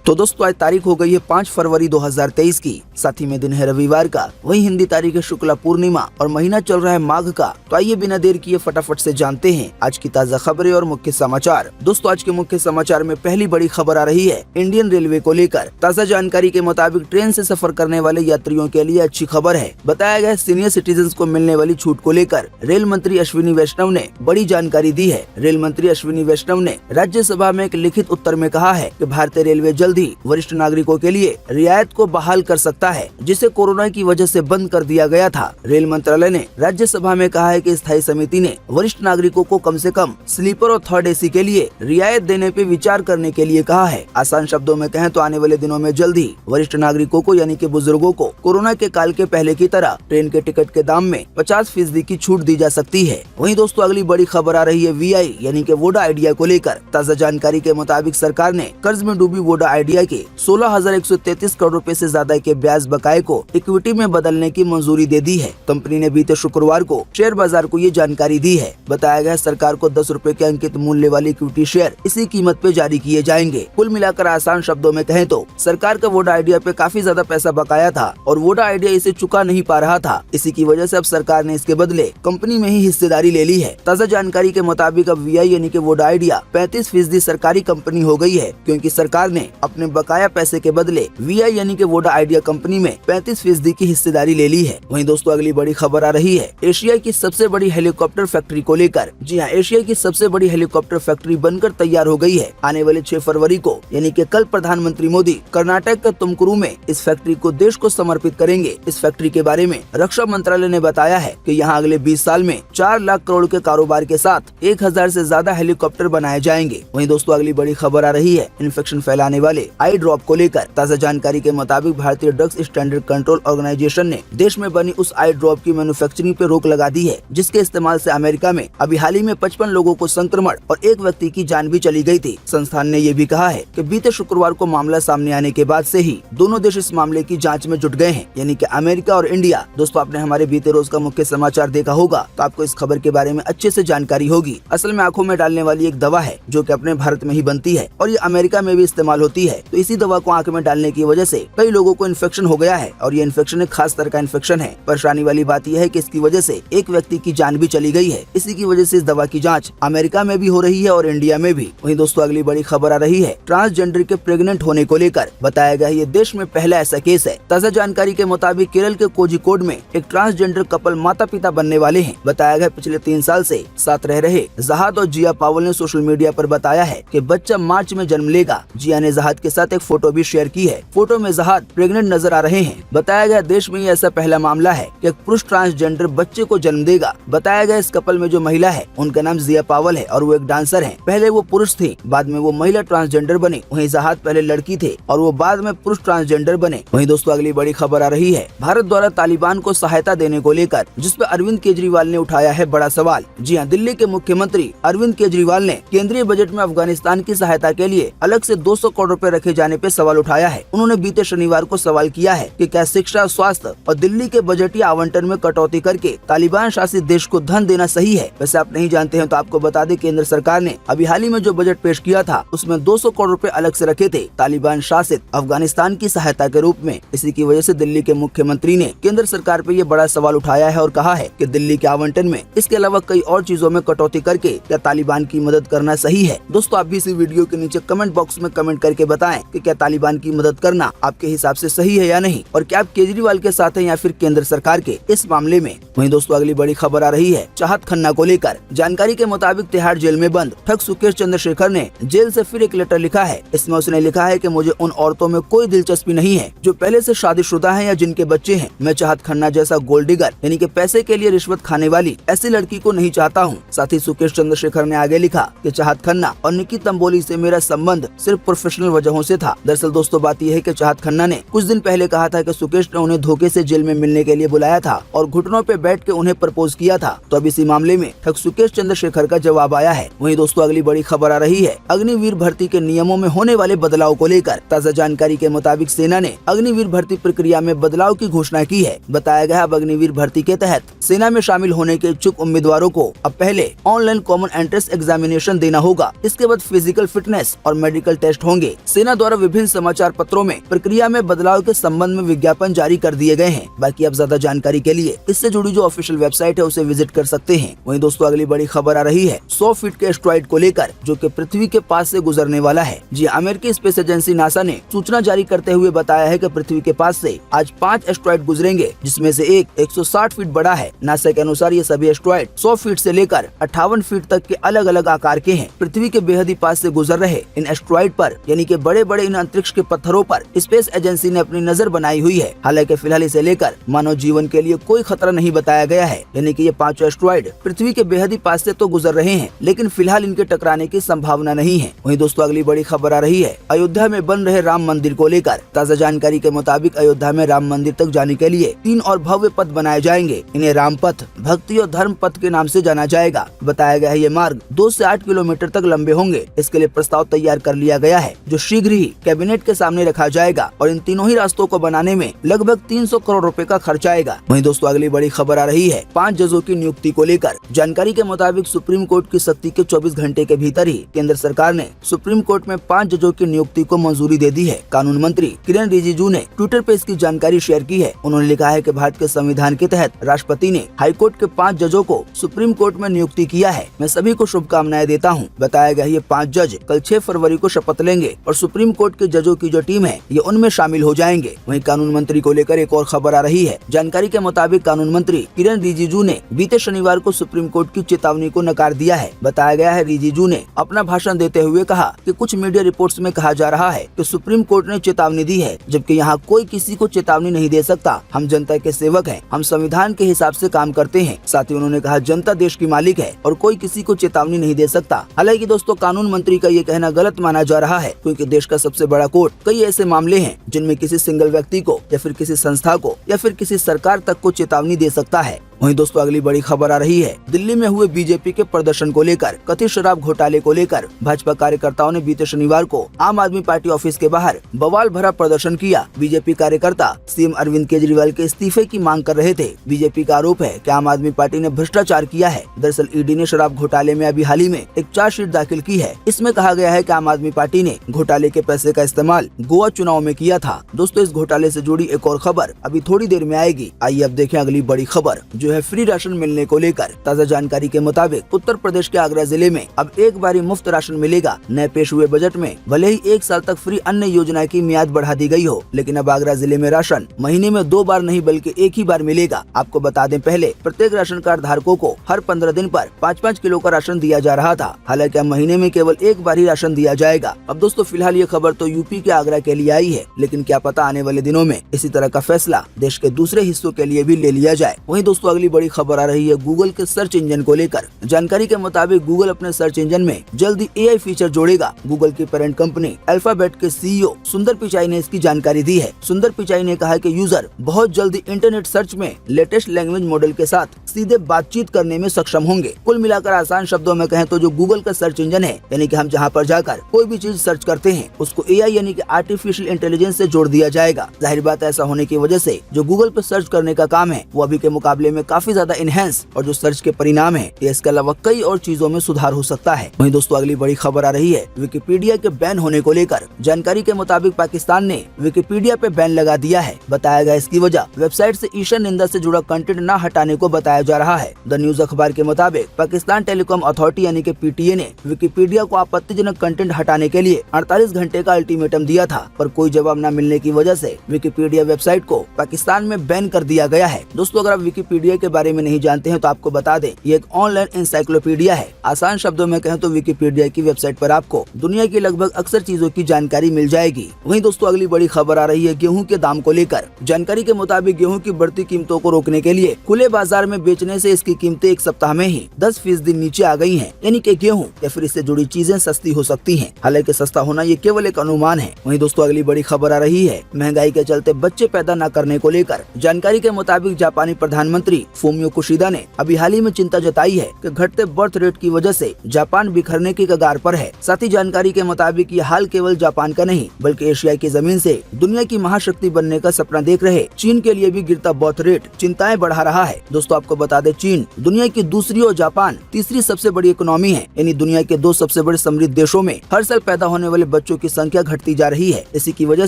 तो दोस्तों आज तारीख हो गई है 5 फरवरी 2023 की, साथ ही में दिन है रविवार का, वही हिंदी तारीख है शुक्ला पूर्णिमा और महीना चल रहा है माघ का। तो आइए बिना देर किए फटाफट से जानते हैं आज की ताज़ा खबरें और मुख्य समाचार। दोस्तों आज के मुख्य समाचार में पहली बड़ी खबर आ रही है इंडियन रेलवे को लेकर। ताज़ा जानकारी के मुताबिक ट्रेन से सफर करने वाले यात्रियों के लिए अच्छी खबर है। बताया गया सीनियर सिटीजन को मिलने वाली छूट को लेकर रेल मंत्री अश्विनी वैष्णव ने बड़ी जानकारी दी है। रेल मंत्री अश्विनी वैष्णव ने राज्यसभा में एक लिखित उत्तर में कहा है कि भारतीय रेलवे जल्द ही वरिष्ठ नागरिकों के लिए रियायत को बहाल कर सकता है, जिसे कोरोना की वजह से बंद कर दिया गया था। रेल मंत्रालय ने राज्यसभा में कहा है कि स्थायी समिति ने वरिष्ठ नागरिकों को कम से कम स्लीपर और थर्ड एसी के लिए रियायत देने पे विचार करने के लिए कहा है। आसान शब्दों में कहें तो आने वाले दिनों में जल्द ही वरिष्ठ नागरिकों को यानी कि बुजुर्गों को कोरोना के काल के पहले की तरह ट्रेन के टिकट के दाम में 50% की छूट दी जा सकती है। वहीं दोस्तों अगली बड़ी खबर आ रही है VI यानी कि वोडा आइडिया को लेकर। ताज़ा जानकारी के मुताबिक सरकार ने कर्ज में डूबी वोडा आइडिया के 16,133 करोड़ रुपए से ज्यादा के ब्याज बकाये को इक्विटी में बदलने की मंजूरी दे दी है। कंपनी ने बीते शुक्रवार को शेयर बाजार को ये जानकारी दी है। बताया गया सरकार को 10 रुपए के अंकित मूल्य वाले इक्विटी शेयर इसी कीमत पे जारी किए जाएंगे। कुल मिलाकर आसान शब्दों में कहें तो सरकार का वोडा आइडिया पे काफी ज्यादा पैसा बकाया था और वोडा आइडिया इसे चुका नहीं पा रहा था। इसी की वजह से अब सरकार ने इसके बदले कंपनी में ही हिस्सेदारी ले ली है। ताज़ा जानकारी के मुताबिक अब VI यानी कि वोडा आइडिया 35% सरकारी कंपनी हो गई है, क्योंकि सरकार ने अपने बकाया पैसे के बदले VI यानी कि वोडा आइडिया कंपनी में 35% की हिस्सेदारी ले ली है। वहीं दोस्तों अगली बड़ी खबर आ रही है एशिया की सबसे बड़ी हेलीकॉप्टर फैक्ट्री को लेकर। जी हाँ, एशिया की सबसे बड़ी हेलीकॉप्टर फैक्ट्री बनकर तैयार हो गई है। आने वाले 6 फरवरी को यानी कि कल प्रधानमंत्री मोदी कर्नाटक के तुमकुरू में इस फैक्ट्री को देश को समर्पित करेंगे। इस फैक्ट्री के बारे में रक्षा मंत्रालय ने बताया है कि यहाँ अगले 20 साल में 4 लाख करोड़ के कारोबार के साथ 1000 से ज्यादा हेलीकॉप्टर बनाए जाएंगे। वहीं दोस्तों अगली बड़ी खबर आ रही है इन्फेक्शन फैलाने वाले आई ड्रॉप को लेकर। ताज़ा जानकारी के मुताबिक भारतीय ड्रग्स स्टैंडर्ड कंट्रोल ऑर्गेनाइजेशन ने देश में बनी उस आई ड्रॉप की मैन्युफैक्चरिंग पे रोक लगा दी है, जिसके इस्तेमाल से अमेरिका में अभी हाल ही में 55 लोगों को संक्रमण और एक व्यक्ति की जान भी चली गई थी। संस्थान ने ये भी कहा है कि बीते शुक्रवार को मामला सामने आने के बाद से ही दोनों देश इस मामले की जाँच में जुट गए हैं, यानी कि अमेरिका और इंडिया। दोस्तों आपने हमारे बीते रोज का मुख्य समाचार देखा होगा तो आपको इस खबर के बारे में अच्छे से जानकारी होगी। असल में आंखों में डालने वाली एक दवा है जो कि अपने भारत में ही बनती है और ये अमेरिका में भी इस्तेमाल होती है। तो इसी दवा को आंख में डालने की वजह से कई लोगों को इन्फेक्शन हो गया है और ये इन्फेक्शन एक खास तरह का इन्फेक्शन है। परेशानी वाली बात यह है कि इसकी वजह से एक व्यक्ति की जान भी चली गई है। इसी की वजह से इस दवा की जांच अमेरिका में भी हो रही है और इंडिया में भी। वहीं दोस्तों अगली बड़ी खबर आ रही है ट्रांसजेंडर के प्रेग्नेंट होने को लेकर। बताया गया ये देश में पहला ऐसा केस है। ताज़ा जानकारी के मुताबिक केरल के कोझिकोड में एक ट्रांसजेंडर कपल माता पिता बनने वाले हैं। बताया गया पिछले 3 साल से साथ रह रहे जहाद और जिया पावल ने सोशल मीडिया पर बताया है कि बच्चा मार्च में जन्म लेगा। जिया ने जहाद के साथ एक फोटो भी शेयर की है। फोटो में जहाद प्रेग्नेंट नजर आ रहे हैं। बताया गया देश में ये ऐसा पहला मामला है कि एक पुरुष ट्रांसजेंडर बच्चे को जन्म देगा। बताया गया इस कपल में जो महिला है उनका नाम जिया पावल है और वो एक डांसर है। पहले वो पुरुष थी, बाद में वो महिला ट्रांसजेंडर बने। वहीं जहाद पहले लड़की थे और वो बाद में पुरुष ट्रांसजेंडर बने। वहीं दोस्तों अगली बड़ी खबर आ रही है भारत द्वारा तालिबान को सहायता देने को लेकर, जिसपे अरविंद केजरीवाल ने उठाया है बड़ा सवाल। जी हाँ, दिल्ली के मुख्यमंत्री अरविंद केजरीवाल ने केंद्रीय बजट में अफगानिस्तान की सहायता के लिए अलग से 200 करोड़ रुपए रखे जाने पे सवाल उठाया है। उन्होंने बीते शनिवार को सवाल किया है कि क्या शिक्षा, स्वास्थ्य और दिल्ली के बजटीय आवंटन में कटौती करके तालिबान शासित देश को धन देना सही है। वैसे आप नहीं जानते हैं तो आपको बता दें केंद्र सरकार ने अभी हाल ही में जो बजट पेश किया था उसमें 200 करोड़ रुपए अलग से रखे थे तालिबान शासित अफगानिस्तान की सहायता के रूप में। इसी की वजह से दिल्ली के मुख्यमंत्री ने केंद्र सरकार पे ये बड़ा सवाल उठाया है और कहा है कि दिल्ली के आवंटन में इसके अलावा कई और चीजों में कटौती करके क्या तालिबान की मदद करना सही है। दोस्तों आप भी इसी वीडियो के नीचे कमेंट बॉक्स में कमेंट करके बताएं कि क्या तालिबान की मदद करना आपके हिसाब से सही है या नहीं, और क्या आप केजरीवाल के साथ हैं या फिर केंद्र सरकार के इस मामले में। वहीं दोस्तों अगली बड़ी खबर आ रही है चाहत खन्ना को लेकर। जानकारी के मुताबिक तिहाड़ जेल में बंद ठग सुकेश चंद्रशेखर ने जेल से फिर एक लेटर लिखा है। इसमें उसने लिखा है कि मुझे उन औरतों में कोई दिलचस्पी नहीं है जो पहले से शादीशुदा हैं या जिनके बच्चे हैं। मैं चाहत खन्ना जैसा गोल्ड डिगर यानी कि पैसे के लिए रिश्वत खाने वाली ऐसी लड़की को नहीं चाहता हूँ। साथ ही सुकेश चंद्रशेखर ने आगे लिखा कि चाहत खन्ना और निकी तंबोली से मेरा संबंध सिर्फ प्रोफेशनल वजहों से था। दरअसल दोस्तों बात यह है कि चाहत खन्ना ने कुछ दिन पहले कहा था कि सुकेश ने उन्हें धोखे से जेल में मिलने के लिए बुलाया था और घुटनों पे बैठ के उन्हें प्रपोज किया था। तो अब इसी मामले में ठग सुकेश चंद्रशेखर का जवाब आया है। वहीं दोस्तों अगली बड़ी खबर आ रही है अग्निवीर भर्ती के नियमों में होने वाले बदलाव को लेकर। ताज़ा जानकारी के मुताबिक सेना ने अग्निवीर भर्ती प्रक्रिया में बदलाव की घोषणा की है। बताया गया अब अग्निवीर भर्ती के तहत सेना में शामिल होने के इच्छुक उम्मीदवारों को अब पहले ऑनलाइन कॉमन एंट्रेंस एग्जामिनेशन देना होगा। इसके बाद फिजिकल फिटनेस और मेडिकल टेस्ट होंगे। सेना द्वारा विभिन्न समाचार पत्रों में प्रक्रिया में बदलाव के संबंध में विज्ञापन जारी कर दिए गए हैं। बाकी आप ज्यादा जानकारी के लिए इससे जुड़ी जो ऑफिशियल वेबसाइट है उसे विजिट कर सकते हैं। वहीं दोस्तों अगली बड़ी खबर आ रही है 100 फीट के एस्ट्रॉइड को लेकर, जो कि पृथ्वी के पास से गुजरने वाला है। जी, अमेरिकी स्पेस एजेंसी नासा ने सूचना जारी करते हुए बताया है कि पृथ्वी के पास से आज 5 एस्ट्रॉइड गुजरेंगे, जिसमें से एक 160 फीट बड़ा है। नासा के अनुसार ये सभी एस्ट्रॉइड 100 फीट से लेकर 58 फीट तक के अलग अलग आकार के हैं। पृथ्वी के बेहद ही पास से गुजर रहे इन एस्ट्रॉइड पर, यानी कि बड़े बड़े इन अंतरिक्ष के पत्थरों पर स्पेस एजेंसी ने अपनी नजर बनाई हुई है। हालांकि फिलहाल इसे लेकर मानव जीवन के लिए कोई खतरा नहीं बताया गया है, यानी कि ये 5 एस्ट्रॉइड पृथ्वी के बेहद ही पास से तो गुजर रहे हैं, लेकिन फिलहाल इनके टकराने की संभावना नहीं है। वहीं दोस्तों अगली बड़ी खबर आ रही है अयोध्या में बन रहे राम मंदिर को लेकर। ताजा जानकारी के मुताबिक अयोध्या में राम मंदिर तक जाने के लिए 3 और भव्य पथ बनाए जाएंगे। इन्हें राम पथ, भक्ति और धर्म पथ के नाम से जाना जाएगा। बताया गया है ये मार्ग 2 से 8 किलोमीटर तक लंबे होंगे। इसके लिए प्रस्ताव तैयार कर लिया गया है, जो शीघ्र ही कैबिनेट के सामने रखा जाएगा और इन तीनों ही रास्तों को बनाने में लगभग 300 करोड़ रुपए का खर्च आएगा। वहीं दोस्तों अगली बड़ी खबर आ रही है 5 जजों की नियुक्ति को लेकर। जानकारी के मुताबिक सुप्रीम कोर्ट की सख्ती के 24 घंटे के भीतर ही केंद्र सरकार ने सुप्रीम कोर्ट में 5 जजों की नियुक्ति को मंजूरी दे दी है। कानून मंत्री किरण रिजिजू ने ट्विटर पे इसकी जानकारी शेयर की है। उन्होंने लिखा है कि भारत के संविधान के तहत राष्ट्रपति ने हाईकोर्ट के 5 जजों को सुप्रीम कोर्ट में नियुक्ति किया है। मैं सभी को शुभकामनाएं देता हूं। बताया गया ये 5 जज कल 6 फरवरी को शपथ लेंगे और सुप्रीम कोर्ट के जजों की जो टीम है ये उनमें शामिल हो जाएंगे। वहीं कानून मंत्री को लेकर एक और खबर आ रही है। जानकारी के मुताबिक कानून मंत्री किरण रिजिजू ने बीते शनिवार को सुप्रीम कोर्ट की चेतावनी को नकार दिया है। बताया गया है रिजिजू ने अपना भाषण देते हुए कहा कि कुछ मीडिया रिपोर्ट्स में कहा जा रहा है कि सुप्रीम कोर्ट ने चेतावनी दी है, जबकि यहाँ कोई किसी को चेतावनी नहीं दे सकता। हम जनता के सेवक हैं, हम संविधान के हिसाब से काम करते हैं। साथ ही उन्होंने कहा जनता देश की मालिक है और कोई किसी को चेतावनी नहीं दे सकता। हालांकि दोस्तों कानून मंत्री का ये कहना गलत माना जा रहा है, क्योंकि देश का सबसे बड़ा कोर्ट कई ऐसे मामले हैं जिनमें किसी सिंगल व्यक्ति को या फिर किसी संस्था को या फिर किसी सरकार तक को चेतावनी दे सकता है। वहीं दोस्तों अगली बड़ी खबर आ रही है दिल्ली में हुए बीजेपी के प्रदर्शन को लेकर। कथित शराब घोटाले को लेकर भाजपा कार्यकर्ताओं ने बीते शनिवार को आम आदमी पार्टी ऑफिस के बाहर बवाल भरा प्रदर्शन किया। बीजेपी कार्यकर्ता सीएम अरविंद केजरीवाल के इस्तीफे की मांग कर रहे थे। बीजेपी का आरोप है कि आम आदमी पार्टी ने भ्रष्टाचार किया है। दरअसल ईडी ने शराब घोटाले में अभी हाल ही में एक चार्जशीट दाखिल की है। इसमें कहा गया है कि आम आदमी पार्टी ने घोटाले के पैसे का इस्तेमाल गोवा चुनाव में किया था। दोस्तों इस घोटाले से जुड़ी एक और खबर अभी थोड़ी देर में आएगी। आइए अब देखें अगली बड़ी खबर, जो है फ्री राशन मिलने को लेकर। ताजा जानकारी के मुताबिक उत्तर प्रदेश के आगरा जिले में अब एक बारी मुफ्त राशन मिलेगा। नए पेश हुए बजट में भले ही 1 साल तक फ्री अन्य योजना की मियाद बढ़ा दी गई हो, लेकिन अब आगरा जिले में राशन महीने में 2 बार नहीं बल्कि एक ही बार मिलेगा। आपको बता दें पहले प्रत्येक राशन कार्ड धारकों को हर 15 दिन पर 5-5 किलो का राशन दिया जा रहा था। हालांकि अब महीने में केवल एक बार ही राशन दिया जाएगा। अब दोस्तों फिलहाल ये खबर तो यूपी के आगरा के लिए आई है, लेकिन क्या पता आने वाले दिनों में इसी तरह का फैसला देश के दूसरे हिस्सों के लिए भी ले लिया जाए। वहीं दोस्तों अगली बड़ी खबर आ रही है गूगल के सर्च इंजन को लेकर। जानकारी के मुताबिक गूगल अपने सर्च इंजन में जल्दी एआई फीचर जोड़ेगा। गूगल की पेरेंट कंपनी अल्फाबेट के सीईओ सुंदर पिचाई ने इसकी जानकारी दी है। सुंदर पिचाई ने कहा कि यूजर बहुत जल्दी इंटरनेट सर्च में लेटेस्ट लैंग्वेज मॉडल के साथ सीधे बातचीत करने में सक्षम होंगे। कुल मिलाकर आसान शब्दों में कहें तो जो गूगल का सर्च इंजन है, यानी कि हम जहां पर जाकर कोई भी चीज सर्च करते हैं उसको एआई यानी कि आर्टिफिशियल इंटेलिजेंस से जोड़ दिया जाएगा। जाहिर बात ऐसा होने की वजह से जो गूगल पे सर्च करने का काम है वो अभी के मुकाबले में काफी ज्यादा इनहेंस और जो सर्च के परिणाम है इसके अलावा कई और चीजों में सुधार हो सकता है। वहीं दोस्तों अगली बड़ी खबर आ रही है विकिपीडिया के बैन होने को लेकर। जानकारी के मुताबिक पाकिस्तान ने विकिपीडिया पे बैन लगा दिया है। बताया गया इसकी वजह वेबसाइट से ईशा निंदा से जुड़ा कंटेंट न हटाने को बताया जा रहा है। द न्यूज अखबार के मुताबिक पाकिस्तान टेलीकॉम अथॉरिटी यानी कि पीटीए ने विकिपीडिया को आपत्तिजनक कंटेंट हटाने के लिए 48 घंटे का अल्टीमेटम दिया था, पर कोई जवाब न मिलने की वजह से विकिपीडिया वेबसाइट को पाकिस्तान में बैन कर दिया गया है। दोस्तों अगर आप विकिपीडिया के बारे में नहीं जानते हैं तो आपको बता दें ये एक ऑनलाइन इंसाइक्लोपीडिया है। आसान शब्दों में कहें तो विकिपीडिया की वेबसाइट पर आपको दुनिया की लगभग अक्सर चीजों की जानकारी मिल जाएगी। वहीं दोस्तों अगली बड़ी खबर आ रही है गेहूं के दाम को लेकर। जानकारी के मुताबिक गेहूं की बढ़ती कीमतों को रोकने के लिए खुले बाजार में बेचने से इसकी कीमतें एक सप्ताह में ही 10% नीचे आ गई हैं, यानी कि गेहूं या फिर इससे जुड़ी चीजें सस्ती हो सकती हैं। हालांकि सस्ता होना ये केवल एक अनुमान है। वहीं दोस्तों अगली बड़ी खबर आ रही है महंगाई के चलते बच्चे पैदा न करने को लेकर। जानकारी के मुताबिक जापानी प्रधानमंत्री फूमियो किशिदा ने अभी हाल ही में चिंता जताई है कि घटते बर्थ रेट की वजह से जापान बिखरने की कगार पर है। साथ ही जानकारी के मुताबिक ये हाल केवल जापान का नहीं बल्कि एशिया की जमीन से दुनिया की महाशक्ति बनने का सपना देख रहे चीन के लिए भी गिरता बर्थ रेट चिंताएं बढ़ा रहा है। दोस्तों आपको बता दे, चीन दुनिया की दूसरी और जापान तीसरी सबसे बड़ी इकोनॉमी है। यानी दुनिया के दो सबसे बड़े समृद्ध देशों में हर साल पैदा होने वाले बच्चों की संख्या घटती जा रही है। इसी की वजह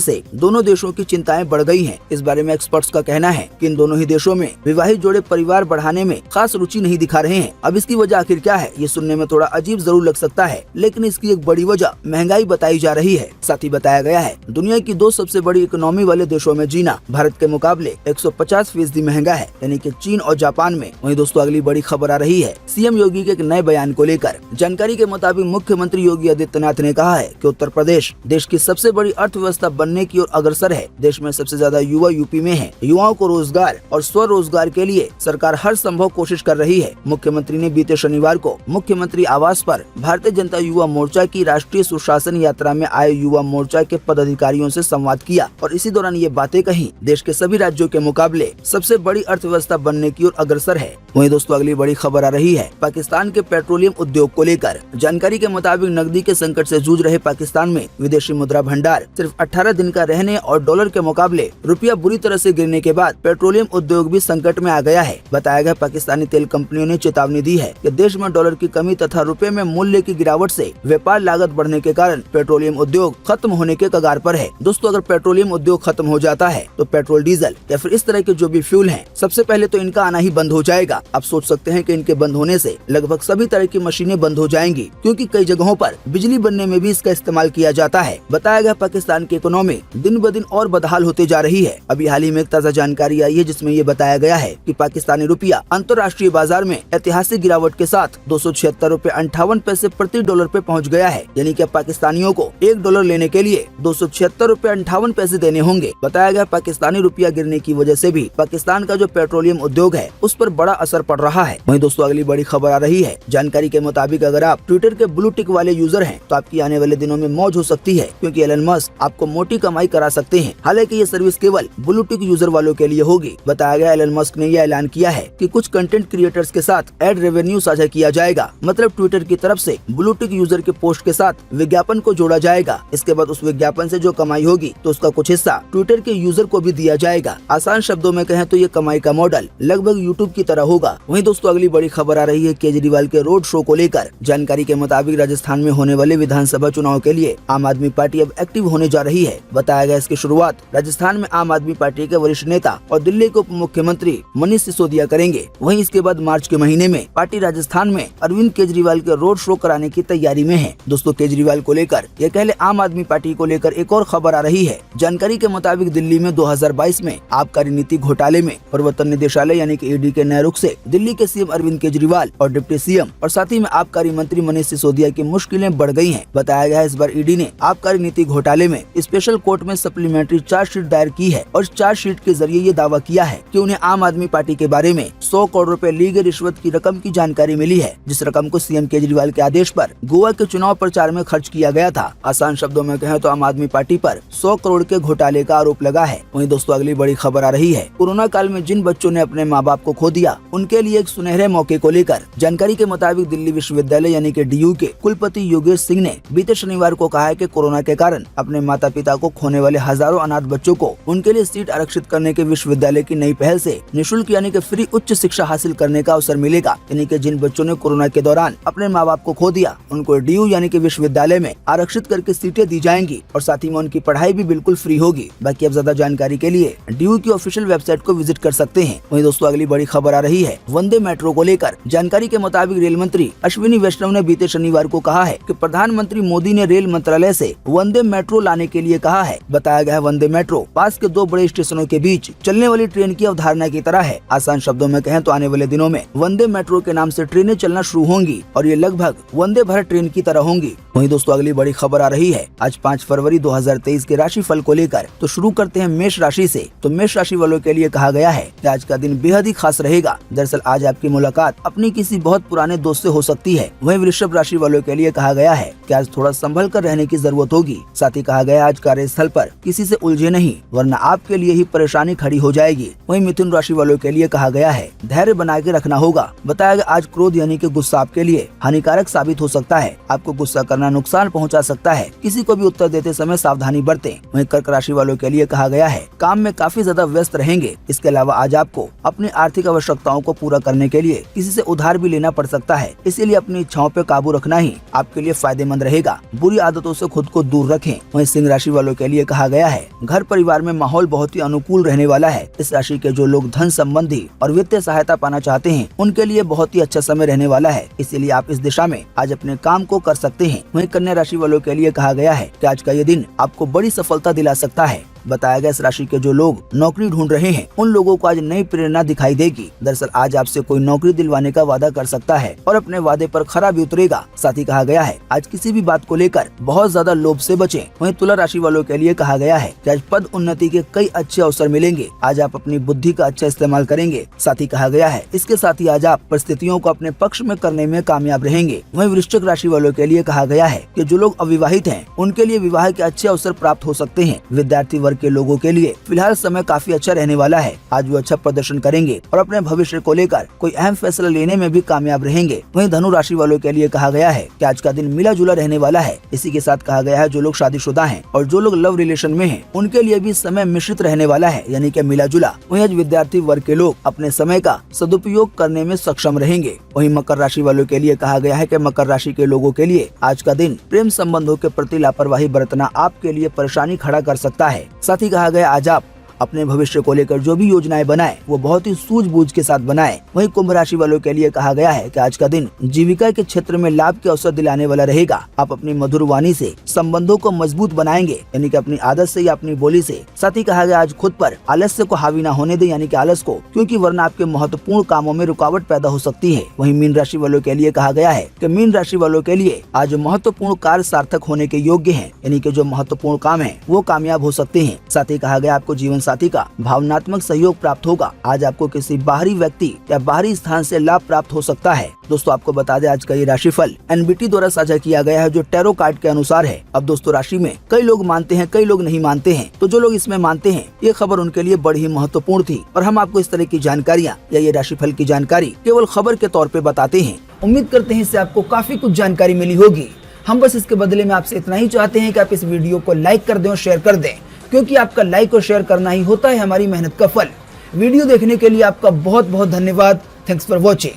से दोनों देशों की चिंताएं बढ़ गई हैं। इस बारे में एक्सपर्ट्स का कहना है कि इन दोनों ही देशों में विवाहित जोड़े परिवार बढ़ाने में खास रुचि नहीं दिखा रहे हैं। अब इसकी वजह आखिर क्या है, ये सुनने में थोड़ा अजीब जरूर लग सकता है, लेकिन इसकी एक बड़ी वजह महंगाई बताई जा रही है। साथ ही बताया गया है दुनिया की दो सबसे बड़ी इकोनॉमी वाले देशों में जीना भारत के मुकाबले 150% महंगा है, यानी कि चीन और जापान में। वहीं दोस्तों अगली बड़ी खबर आ रही है सीएम योगी के एक नए बयान को लेकर। जानकारी के मुताबिक मुख्यमंत्री योगी आदित्यनाथ ने कहा है कि उत्तर प्रदेश देश की सबसे बड़ी अर्थव्यवस्था बनने की ओर अग्रसर है। देश में सबसे ज्यादा युवा यूपी में है। युवाओं को रोजगार और स्वरोजगार के लिए सरकार हर संभव कोशिश कर रही है। मुख्यमंत्री ने बीते शनिवार को मुख्यमंत्री आवास पर भारतीय जनता युवा मोर्चा की राष्ट्रीय सुशासन यात्रा में आए युवा मोर्चा के पदाधिकारियों से संवाद किया और इसी दौरान ये बातें कही। देश के सभी राज्यों के मुकाबले सबसे बड़ी अर्थव्यवस्था बनने की ओर अग्रसर है। वहीं दोस्तों अगली बड़ी खबर आ रही है पाकिस्तान के पेट्रोलियम उद्योग को लेकर। जानकारी के मुताबिक नकदी के संकट से जूझ रहे पाकिस्तान में विदेशी मुद्रा भंडार सिर्फ 18 दिन का रहने और डॉलर के मुकाबले रुपया बुरी तरह से गिरने के बाद पेट्रोलियम उद्योग भी संकट में आ गया है। बताया गया पाकिस्तानी तेल कंपनियों ने चेतावनी दी है कि देश में डॉलर की कमी तथा रुपए में मूल्य की गिरावट से व्यापार लागत बढ़ने के कारण पेट्रोलियम उद्योग खत्म होने के कगार पर है। दोस्तों अगर पेट्रोलियम उद्योग खत्म हो जाता है तो पेट्रोल, डीजल या फिर इस तरह के जो भी फ्यूल हैं, सबसे पहले तो इनका आना ही बंद हो जाएगा। आप सोच सकते हैं कि इनके बंद होने से लगभग सभी तरह की मशीनें बंद हो जाएंगी, क्योंकि कई जगहों पर बिजली बनने में भी इसका इस्तेमाल किया जाता है। बताया गया पाकिस्तान की इकोनॉमी दिन ब दिन और बदहाल होते जा रही है। अभी हाल ही में एक ताज़ा जानकारी आई है जिसमें ये बताया गया है कि पाकिस्तानी रुपया अंतर्राष्ट्रीय बाजार में ऐतिहासिक गिरावट के साथ 276 रुपए 58 पैसे प्रति डॉलर पे पहुंच गया है। यानी कि पाकिस्तानियों को $1 लेने के लिए 276 रुपए 58 पैसे देने होंगे। बताया गया पाकिस्तानी रुपया गिरने की वजह से भी पाकिस्तान का जो पेट्रोलियम उद्योग है उस पर बड़ा असर पड़ रहा है। वहीं दोस्तों अगली बड़ी खबर आ रही है। जानकारी के मुताबिक अगर आप ट्विटर के ब्लू टिक वाले यूजर हैं तो आपकी आने वाले दिनों में मौज हो सकती है, क्योंकि एलन मस्क आपको मोटी कमाई करा सकते हैं। हालांकि ये सर्विस केवल ब्लू टिक यूजर वालों के लिए होगी। बताया गया एलन मस्क ने यह ऐलान किया है कि कुछ कंटेंट क्रिएटर्स के साथ एड रेवेन्यू साझा किया जाएगा। मतलब ट्विटर की तरफ से ब्लू टिक यूजर के पोस्ट के साथ विज्ञापन को जोड़ा जाएगा। इसके बाद उस विज्ञापन से जो कमाई होगी तो उसका कुछ हिस्सा ट्विटर के यूजर को भी दिया जाएगा। आसान शब्दों में कहें तो ये कमाई का मॉडल लगभग यूट्यूब की तरह होगा। वहीं दोस्तों अगली बड़ी खबर आ रही है केजरीवाल के रोड शो को लेकर। जानकारी के मुताबिक राजस्थान में होने वाले विधानसभा चुनाव के लिए आम आदमी पार्टी अब एक्टिव होने जा रही है। बताया गया इसकी शुरुआत राजस्थान में आम आदमी पार्टी के वरिष्ठ नेता और दिल्ली के उप मुख्यमंत्री मनीष सिसोदिया करेंगे। वहीं इसके बाद मार्च के महीने में पार्टी राजस्थान में अरविंद केजरीवाल के रोड शो कराने की तैयारी में है। दोस्तों केजरीवाल को लेकर यह कहले आम आदमी पार्टी को लेकर एक और खबर आ रही है। जानकारी के मुताबिक दिल्ली में 2022 में आबकारी नीति घोटाले में प्रवर्तन निदेशालय यानी कि ईडी के नए रुख से दिल्ली के सीएम अरविंद केजरीवाल और डिप्टी सीएम और साथ ही में आबकारी मंत्री मनीष सिसोदिया की मुश्किलें बढ़ गई हैं। बताया गया है इस बार ईडी ने आबकारी नीति घोटाले में स्पेशल कोर्ट में सप्लीमेंट्री चार्जशीट दायर की है और चार्जशीट के जरिए ये दावा किया है कि उन्हें आम आदमी पार्टी के बारे में 100 करोड़ रुपए ली गई रिश्वत की रकम की जानकारी मिली है, जिस रकम को सीएम केजरीवाल के आदेश पर गोवा के चुनाव प्रचार में खर्च किया गया था। आसान शब्दों में कहें तो आम आदमी पार्टी पर 100 करोड़ के घोटाले का आरोप लगा है। वहीं दोस्तों अगली बड़ी खबर आ रही है कोरोना काल में जिन बच्चों ने अपने माँ बाप को खो दिया उनके लिए एक सुनहरे मौके को लेकर। जानकारी के मुताबिक दिल्ली विश्वविद्यालय यानी कि DU के कुलपति योगेश सिंह ने बीते शनिवार को कहा है कि कोरोना के कारण अपने माता पिता को खोने वाले हजारों अनाथ बच्चों को उनके लिए सीट आरक्षित करने के विश्वविद्यालय की नई पहल से निःशुल्क यानी कि फ्री उच्च शिक्षा हासिल करने का अवसर मिलेगा। यानी कि जिन बच्चों ने कोरोना के दौरान अपने माँ बाप को खो दिया उनको DU यानी कि विश्वविद्यालय में आरक्षित करके सीटें दी जाएंगी और साथ ही में उनकी पढ़ाई भी बिल्कुल फ्री होगी। बाकी अब ज्यादा जानकारी के लिए DU की ऑफिशियल वेबसाइट को विजिट कर सकते हैं। वहीं दोस्तों अगली बड़ी खबर आ रही है वंदे मेट्रो को लेकर। जानकारी के मुताबिक रेल मंत्री अश्विनी वैष्णव ने बीते शनिवार को कहा है कि प्रधानमंत्री मोदी ने रेल मंत्रालय से वंदे मेट्रो लाने के लिए कहा है। बताया गया है वंदे मेट्रो पास के दो बड़े स्टेशनों के बीच चलने वाली ट्रेन की अवधारणा की तरह है। आसान शब्दों में कहें तो आने वाले दिनों में वंदे मेट्रो के नाम से ट्रेनें चलना शुरू होंगी और ये लगभग वंदे भारत ट्रेन की तरह होंगी। वहीं दोस्तों अगली बड़ी खबर आ रही है आज 5 फरवरी 2023 के राशि फल को लेकर। तो शुरू करते हैं मेष राशि से। तो मेष राशि वालों के लिए कहा गया है कि आज का दिन बेहद ही खास रहेगा। दरअसल आज आपकी मुलाकात अपनी किसी बहुत पुराने दोस्त से हो सकती है। वहीं वृषभ राशि वालों के लिए कहा गया है कि आज थोड़ा संभल कर रहने की जरूरत होगी। साथ ही कहा गया आज कार्यस्थल पर किसी से उलझे नहीं, वरना आपके लिए ही परेशानी खड़ी हो जाएगी। वहीं मिथुन राशि वालों के लिए कहा गया है धैर्य बना के रखना होगा। बताया गया आज क्रोध यानी कि गुस्सा आपके लिए हानिकारक साबित हो सकता है। आपको गुस्सा करना नुकसान पहुंचा सकता है। किसी को भी उत्तर देते समय सावधानी बरतें। वहीं कर्क राशि वालों के लिए कहा गया है काम में काफी ज्यादा व्यस्त रहेंगे। इसके अलावा आज आपको अपनी आर्थिक आवश्यकताओं को पूरा करने के लिए किसी से उधार भी लेना पड़ सकता है। इसीलिए अपनी इच्छाओं पे काबू रखना ही आपके लिए फायदेमंद रहेगा। बुरी आदतों से खुद को दूर रखें। वहीं सिंह राशि वालों के लिए कहा गया है, घर परिवार में माहौल बहुत ही अनुकूल रहने वाला है। इस राशि के जो लोग धन संबंधी और वित्तीय सहायता पाना चाहते हैं उनके लिए बहुत ही अच्छा समय रहने वाला है। इसीलिए आप इस दिशा में आज अपने काम को कर सकते हैं। वहीं कन्या राशि वालों के लिए कहा गया है कि आज का ये दिन आपको बड़ी सफलता दिला सकता है। बताया गया इस राशि के जो लोग नौकरी ढूंढ रहे हैं उन लोगों को आज नई प्रेरणा दिखाई देगी। दरअसल आज आपसे कोई नौकरी दिलवाने का वादा कर सकता है और अपने वादे पर खरा भी उतरेगा। साथ ही कहा गया है आज किसी भी बात को लेकर बहुत ज्यादा लोभ से बचें। वहीं तुला राशि वालों के लिए कहा गया है कि आज पद उन्नति के कई अच्छे अवसर मिलेंगे। आज आप अपनी बुद्धि का अच्छा इस्तेमाल करेंगे। साथ ही कहा गया है इसके साथ ही आज आप परिस्थितियों को अपने पक्ष में करने में कामयाब रहेंगे। वहीं वृश्चिक राशि वालों के लिए कहा गया है कि जो लोग अविवाहित हैं उनके लिए विवाह के अच्छे अवसर प्राप्त हो सकते हैं। विद्यार्थी वर्ग के लोगों के लिए फिलहाल समय काफी अच्छा रहने वाला है। आज वो अच्छा प्रदर्शन करेंगे और अपने भविष्य को लेकर कोई अहम फैसला लेने में भी कामयाब रहेंगे। वहीं धनु राशि वालों के लिए कहा गया है कि आज का दिन मिला जुला रहने वाला है। इसी के साथ कहा गया है जो लोग शादीशुदा हैं और जो लोग लव रिलेशन में हैं उनके लिए भी समय मिश्रित रहने वाला है, यानी कि मिला जुला। वहीं आज विद्यार्थी वर्ग के लोग अपने समय का सदुपयोग करने में सक्षम रहेंगे। वहीं मकर राशि वालों के लिए कहा गया है कि मकर राशि के लोगों के लिए आज का दिन प्रेम संबंधों के प्रति लापरवाही बरतना आपके लिए परेशानी खड़ा कर सकता है। साथ ही कहा गया आज आप अपने भविष्य को लेकर जो भी योजनाएं बनाएं वो बहुत ही सूझबूझ के साथ बनाएं। वहीं कुंभ राशि वालों के लिए कहा गया है कि आज का दिन जीविका के क्षेत्र में लाभ के अवसर दिलाने वाला रहेगा। आप अपनी मधुर वाणी से संबंधों को मजबूत बनाएंगे, यानी कि अपनी आदत से या अपनी बोली से। साथ ही कहा गया आज खुद पर आलस्य को हावी ना होने दे, यानी कि आलस को, क्योंकि वरना आपके महत्वपूर्ण कामों में रुकावट पैदा हो सकती है। वहीं मीन राशि वालों के लिए कहा गया है कि मीन राशि वालों के लिए आज महत्वपूर्ण कार्य सार्थक होने के योग्य है, यानी कि जो महत्वपूर्ण काम है वो कामयाब हो सकते हैं। साथ ही कहा गया आपको जीवन साथी का भावनात्मक सहयोग प्राप्त होगा। आज आपको किसी बाहरी व्यक्ति या बाहरी स्थान से लाभ प्राप्त हो सकता है। दोस्तों आपको बता दें आज का ये राशिफल एनबीटी द्वारा साझा किया गया है जो टैरो कार्ड के अनुसार है। अब दोस्तों राशि में कई लोग मानते हैं, कई लोग नहीं मानते हैं। तो जो लोग इसमें मानते हैं ये खबर उनके लिए बड़ी ही महत्वपूर्ण थी और हम आपको इस तरह की जानकारियाँ या ये राशिफल की जानकारी केवल खबर के तौर पे बताते हैं। उम्मीद करते हैं इससे आपको काफी कुछ जानकारी मिली होगी। हम बस इसके बदले में आपसे इतना ही चाहते हैं कि आप इस वीडियो को लाइक कर दें और शेयर कर दें, क्योंकि आपका लाइक और शेयर करना ही होता है हमारी मेहनत का फल। वीडियो देखने के लिए आपका बहुत बहुत धन्यवाद। Thanks for watching.